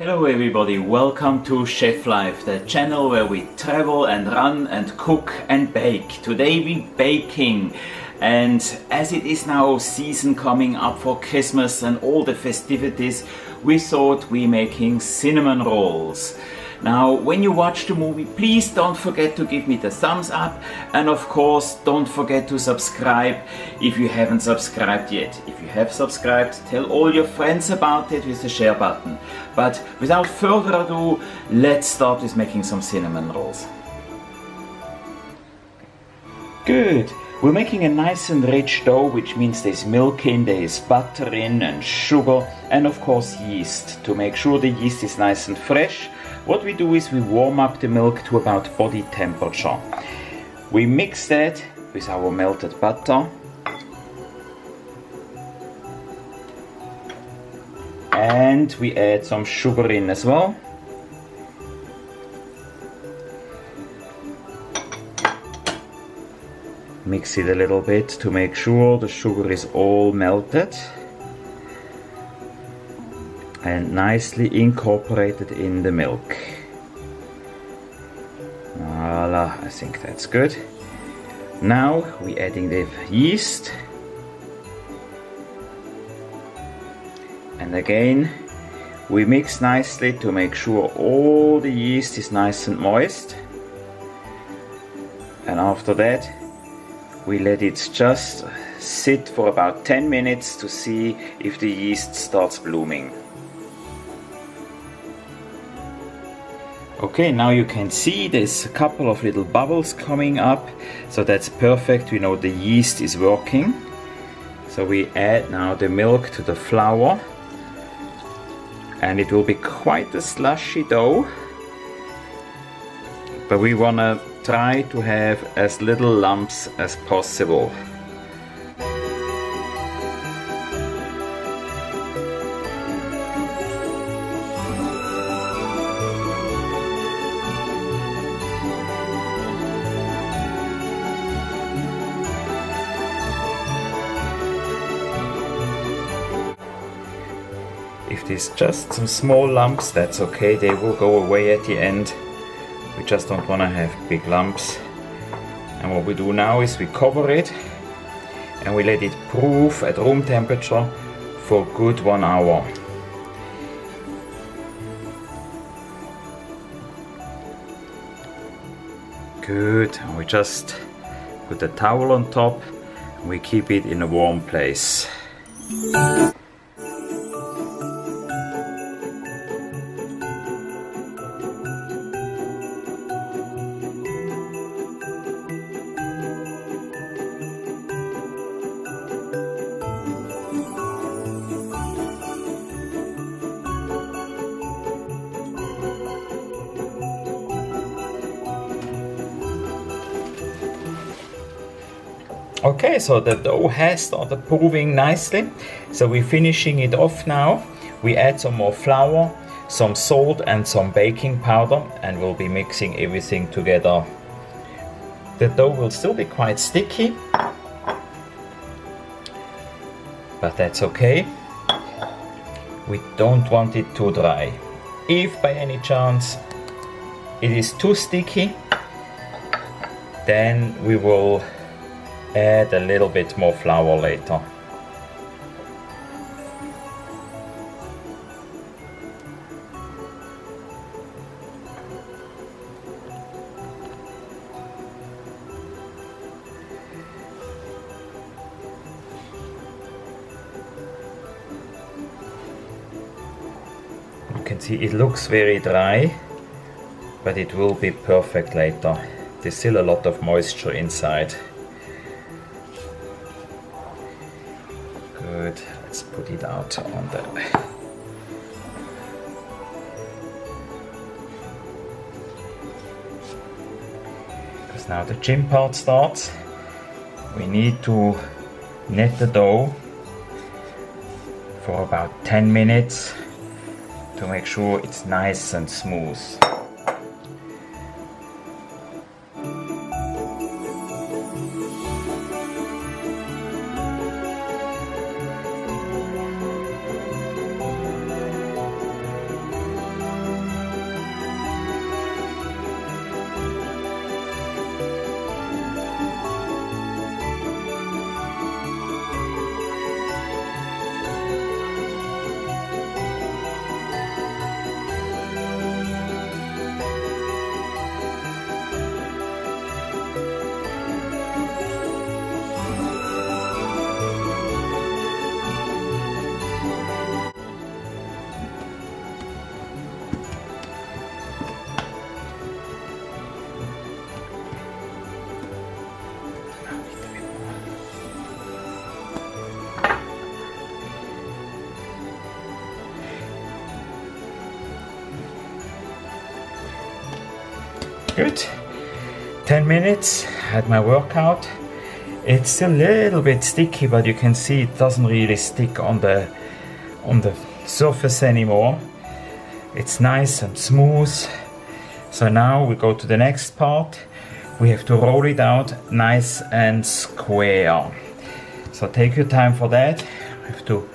Hello everybody, welcome to Chef Life, the channel where we travel and run and cook and bake. Today we baking, and as it is now season coming up for Christmas and all the festivities, we thought we making cinnamon rolls. Now when you watch the movie, please don't forget to give me the thumbs up, and of course don't forget to subscribe if you haven't subscribed yet. If you have subscribed, tell all your friends about it with the share button. But without further ado, let's start with making some cinnamon rolls. Good. We're making a nice and rich dough, which means there's milk in, there's butter in, and sugar, and of course yeast. To make sure the yeast is nice and fresh, what we do is we warm up the milk to about body temperature. We mix that with our melted butter, and we add some sugar in as well. Mix it a little bit to make sure the sugar is all melted and nicely incorporated in the milk. Voila, I think that's good. Now we're adding the yeast, and again we mix nicely to make sure all the yeast is nice and moist, and after that we let it just sit for about 10 minutes to see if the yeast starts blooming. Okay, now you can see there's a couple of little bubbles coming up, so that's perfect. We know the yeast is working. So we add now the milk to the flour, and it will be quite a slushy dough, but we want to try to have as little lumps as possible. If there's just some small lumps, that's okay, they will go away at the end. We just don't want to have big lumps. And what we do now is we cover it and we let it proof at room temperature for a good 1 hour. Good, and we just put a towel on top and we keep it in a warm place. Okay, so the dough has started proving nicely, so we're finishing it off now. We add some more flour, some salt and some baking powder, and we'll be mixing everything together. The dough will still be quite sticky, but that's okay. We don't want it too dry. If by any chance it is too sticky, then we will add a little bit more flour later. You can see it looks very dry, but it will be perfect later. There's still a lot of moisture inside. Good, let's put it out on the... Because now the gym part starts. We need to knead the dough for about 10 minutes to make sure it's nice and smooth. good. 10 minutes, had my workout. It's a little bit sticky, but you can see it doesn't really stick on the surface anymore. It's nice and smooth. So now we go to the next part. We have to roll it out nice and square. So take your time for that. We have to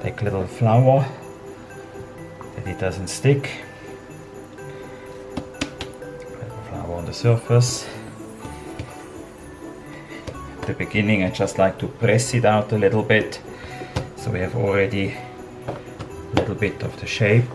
take a little flour that it doesn't stick. Little flour on the surface. At the beginning I just like to press it out a little bit, so we have already a little bit of the shape.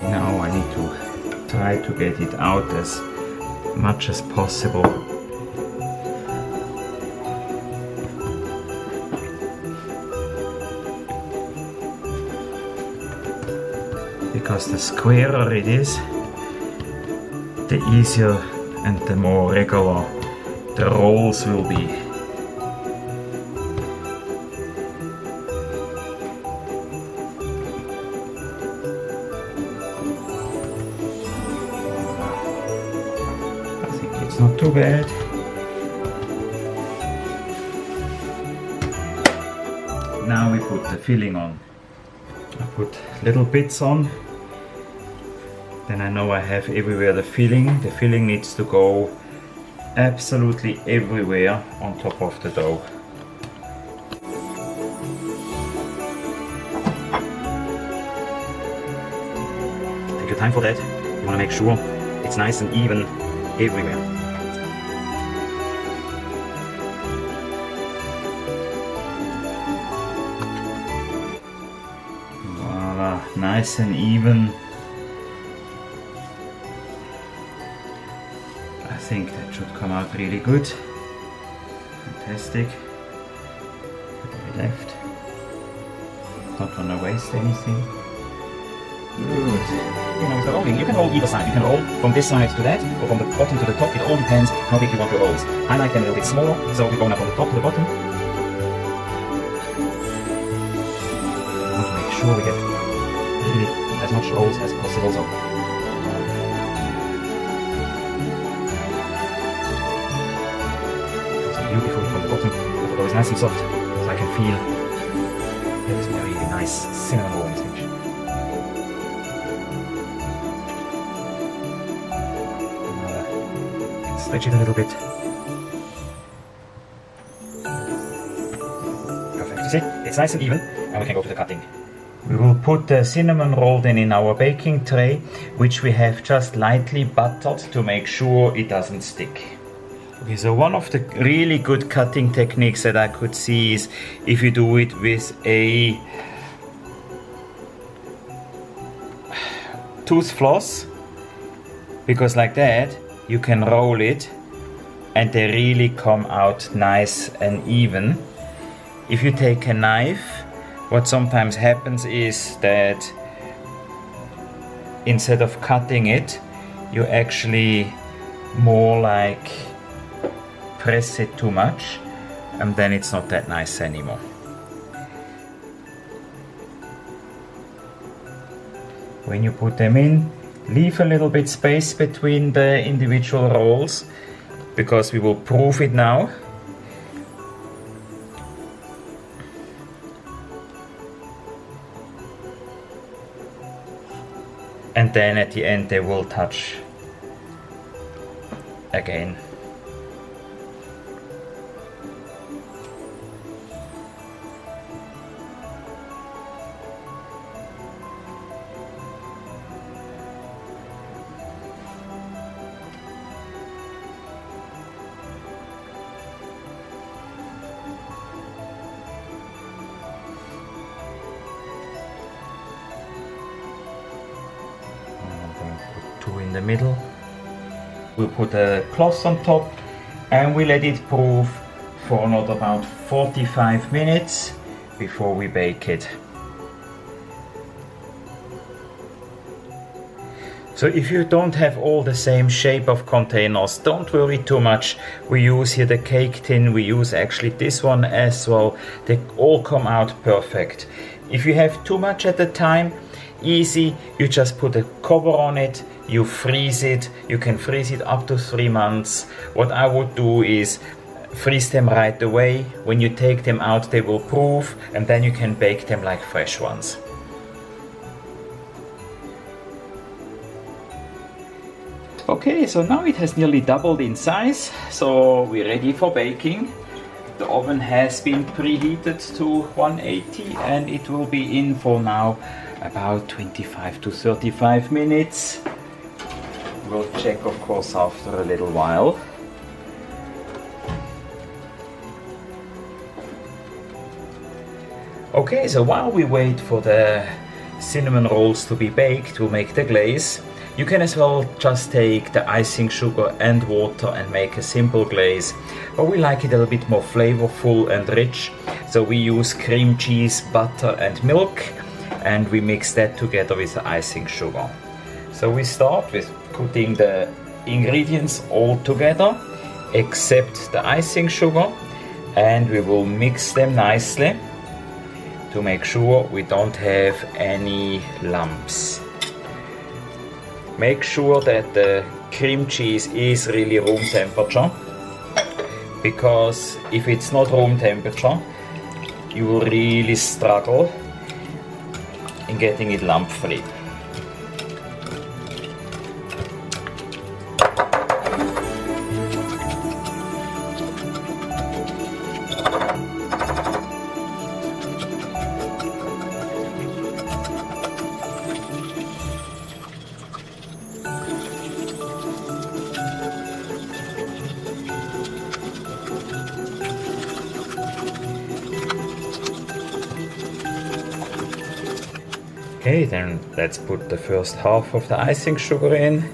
Now I need to try to get it out as much as possible. Because the squarer it is, the easier and the more regular the rolls will be. It's not too bad. Now we put the filling on. I put little bits on. Then I know I have everywhere the filling. The filling needs to go absolutely everywhere on top of the dough. Take your time for that. You want to make sure it's nice and even everywhere. Voila, nice and even. I think that should come out really good. Fantastic. What we left. Not gonna waste anything. Good. You know, with the rolling, you can roll either side. You can roll from this side to that, or from the bottom to the top. It all depends how big you want your rolls. I like them a little bit smaller, so we go now from the top to the bottom. We want to make sure we get really as much rolls as possible. So. It's beautiful from the bottom, but the dough is nice and soft, so I can feel there is a really nice cinnamon roll in this dish. Stretch it a little bit. Perfect. You see, it's nice and even, and we can go to the cutting. We will put the cinnamon roll then in our baking tray, which we have just lightly buttered to make sure it doesn't stick. Okay, so one of the really good cutting techniques that I could see is if you do it with a tooth floss, because like that you can roll it and they really come out nice and even. If you take a knife, what sometimes happens is that instead of cutting it, you actually more like press it too much, and then it's not that nice anymore. When you put them in, leave a little bit space between the individual rolls, because we will proof it now. And then at the end they will touch again. in the middle. We'll put a cloth on top and we let it proof for another about 45 minutes before we bake it. So if you don't have all the same shape of containers, don't worry too much. We use here the cake tin, we use actually this one as well. They all come out perfect. If you have too much at the time, easy, you just put a cover on it, you freeze it. You can freeze it up to 3 months. What I would do is freeze them right away. When you take them out, they will proof, and then you can bake them like fresh ones. Okay, so now it has nearly doubled in size, so we're ready for baking. The oven has been preheated to 180 and it will be in for now about 25 to 35 minutes. We'll check, of course, after a little while. Okay, so while we wait for the cinnamon rolls to be baked, we'll make the glaze. You can as well just take the icing sugar and water and make a simple glaze, but we like it a little bit more flavorful and rich, so we use cream cheese, butter and milk, and we mix that together with the icing sugar. So we start with putting the ingredients all together except the icing sugar, and we will mix them nicely to make sure we don't have any lumps. Make sure that the cream cheese is really room temperature, because if it's not room temperature, you will really struggle in getting it lump free. Okay, then let's put the first half of the icing sugar in.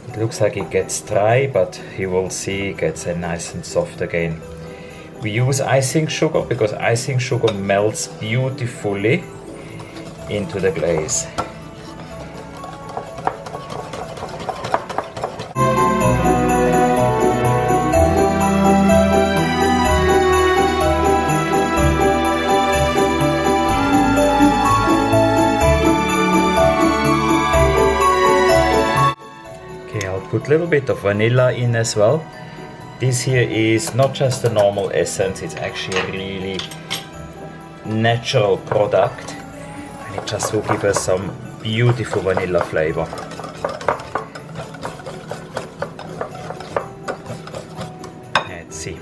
It looks like it gets dry, but you will see it gets nice and soft again. We use icing sugar because icing sugar melts beautifully into the glaze. Put a little bit of vanilla in as well. This here is not just a normal essence, it's actually a really natural product, and it just will give us some beautiful vanilla flavor. Let's see.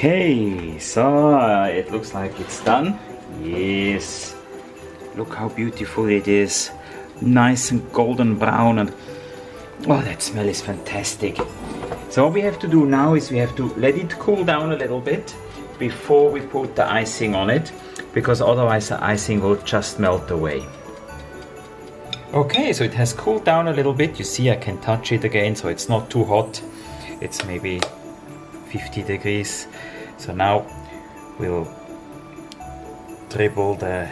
Okay, so it looks like it's done. Yes, look how beautiful it is. Nice and golden brown, and oh, that smell is fantastic. So what we have to do now is we have to let it cool down a little bit before we put the icing on it, because otherwise the icing will just melt away. Okay, so it has cooled down a little bit. You see I can touch it again, so it's not too hot. It's maybe 50 degrees. So now we'll dribble the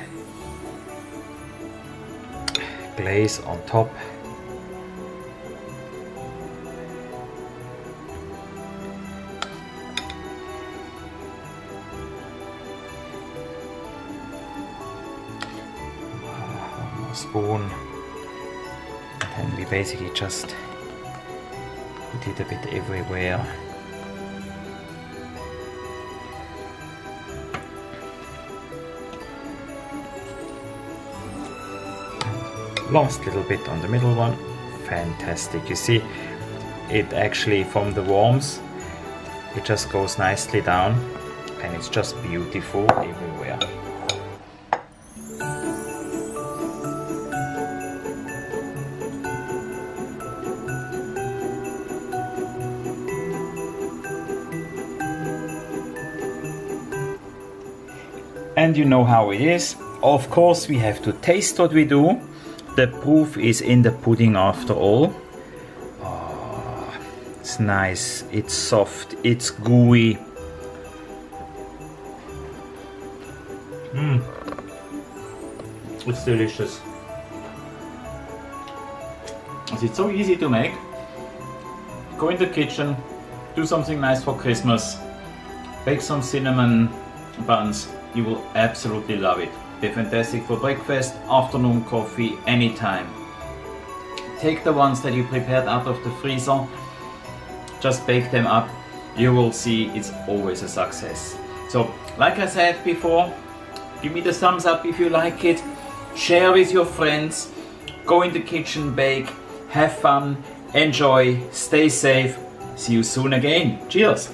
glaze on top. One more spoon. And we basically just put it a bit everywhere. Last little bit on the middle one. Fantastic. You see, it actually from the worms, it just goes nicely down, and it's just beautiful everywhere. And you know how it is. Of course, we have to taste what we do. The proof is in the pudding after all. Oh, it's nice, it's soft, it's gooey. It's delicious. It's so easy to make. Go in the kitchen, do something nice for Christmas, bake some cinnamon buns. You will absolutely love it. They're fantastic for breakfast, afternoon coffee, anytime. Take the ones that you prepared out of the freezer, just bake them up. You will see it's always a success. So, like I said before, give me the thumbs up if you like it. Share with your friends. Go in the kitchen, bake, have fun, enjoy, stay safe. See you soon again. Cheers!